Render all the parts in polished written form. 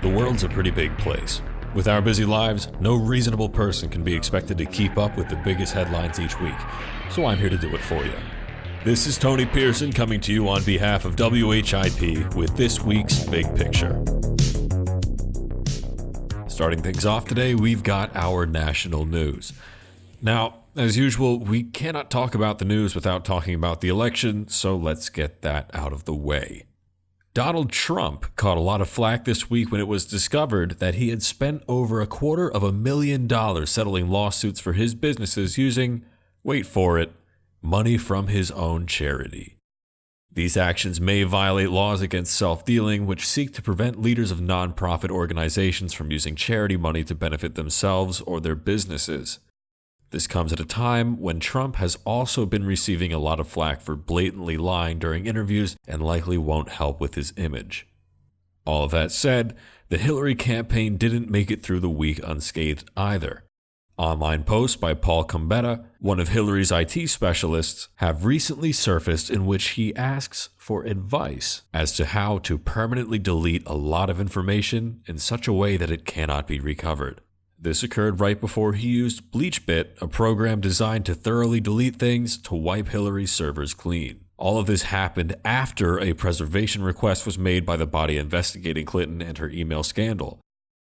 The world's a pretty big place. With our busy lives, no reasonable person can be expected to keep up with the biggest headlines each week, so I'm here to do it for you. This is Tony Pearson coming to you on behalf of WHIP with this week's Big Picture. Starting things off today, we've got our national news. Now, as usual, we cannot talk about the news without talking about the election, so let's get that out of the way. Donald Trump caught a lot of flack this week when it was discovered that he had spent over $250,000 settling lawsuits for his businesses using, wait for it, money from his own charity. These actions may violate laws against self-dealing, which seek to prevent leaders of nonprofit organizations from using charity money to benefit themselves or their businesses. This comes at a time when Trump has also been receiving a lot of flack for blatantly lying during interviews and likely won't help with his image. All of that said, the Hillary campaign didn't make it through the week unscathed either. Online posts by Paul Combetta, one of Hillary's IT specialists, have recently surfaced in which he asks for advice as to how to permanently delete a lot of information in such a way that it cannot be recovered. This occurred right before he used BleachBit, a program designed to thoroughly delete things to wipe Hillary's servers clean. All of this happened after a preservation request was made by the body investigating Clinton and her email scandal.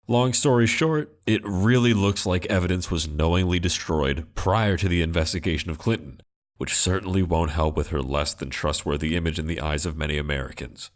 Long story short, it really looks like evidence was knowingly destroyed prior to the investigation of Clinton, which certainly won't help with her less than trustworthy image in the eyes of many Americans.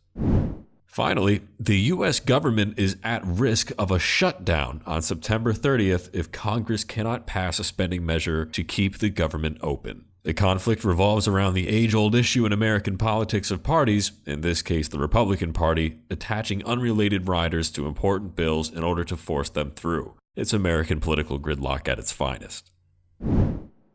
Finally, the U.S. government is at risk of a shutdown on September 30th if Congress cannot pass a spending measure to keep the government open. The conflict revolves around the age-old issue in American politics of parties, in this case the Republican Party, attaching unrelated riders to important bills in order to force them through. It's American political gridlock at its finest.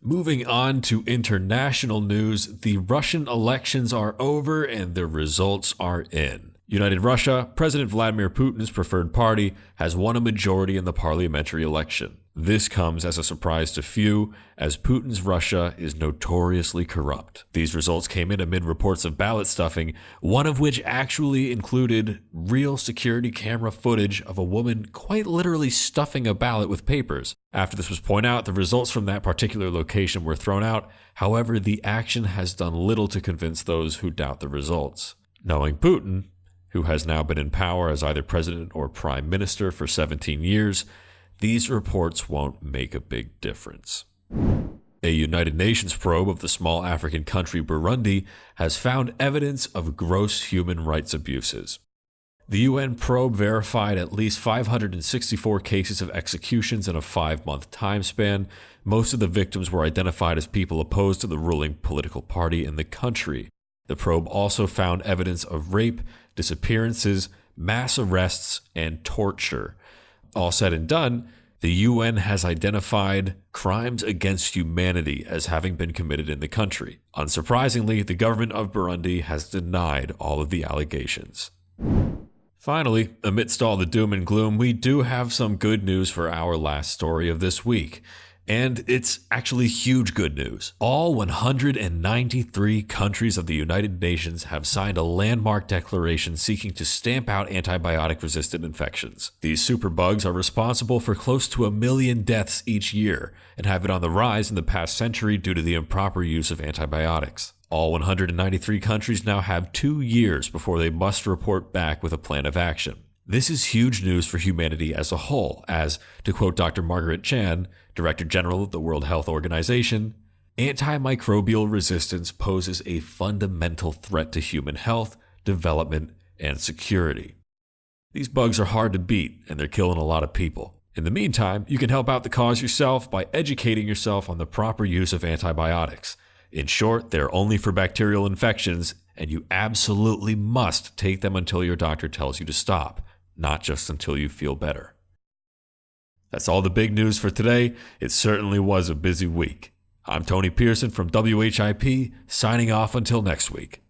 Moving on to international news, the Russian elections are over and the results are in. United Russia, President Vladimir Putin's preferred party, has won a majority in the parliamentary election. This comes as a surprise to few, as Putin's Russia is notoriously corrupt. These results came in amid reports of ballot stuffing, one of which actually included real security camera footage of a woman quite literally stuffing a ballot with papers. After this was pointed out, the results from that particular location were thrown out. However, the action has done little to convince those who doubt the results. Knowing Putin, who has now been in power as either president or prime minister for 17 years, these reports won't make a big difference. A United Nations probe of the small African country Burundi has found evidence of gross human rights abuses. The UN probe verified at least 564 cases of executions in a 5-month time span. Most of the victims were identified as people opposed to the ruling political party in the country. The probe also found evidence of rape, disappearances, mass arrests, and torture. All said and done, the UN has identified crimes against humanity as having been committed in the country. Unsurprisingly, the government of Burundi has denied all of the allegations. Finally, amidst all the doom and gloom, we do have some good news for our last story of this week. And it's actually huge good news. All 193 countries of the United Nations have signed a landmark declaration seeking to stamp out antibiotic-resistant infections. These superbugs are responsible for close to 1 million deaths each year and have been on the rise in the past century due to the improper use of antibiotics. All 193 countries now have 2 years before they must report back with a plan of action. This is huge news for humanity as a whole, as, to quote Dr. Margaret Chan, Director General of the World Health Organization, antimicrobial resistance poses a fundamental threat to human health, development, and security. These bugs are hard to beat, and they're killing a lot of people. In the meantime, you can help out the cause yourself by educating yourself on the proper use of antibiotics. In short, they're only for bacterial infections, and you absolutely must take them until your doctor tells you to stop, not just until you feel better. That's all the big news for today. It certainly was a busy week. I'm Tony Pearson from WHIP, signing off until next week.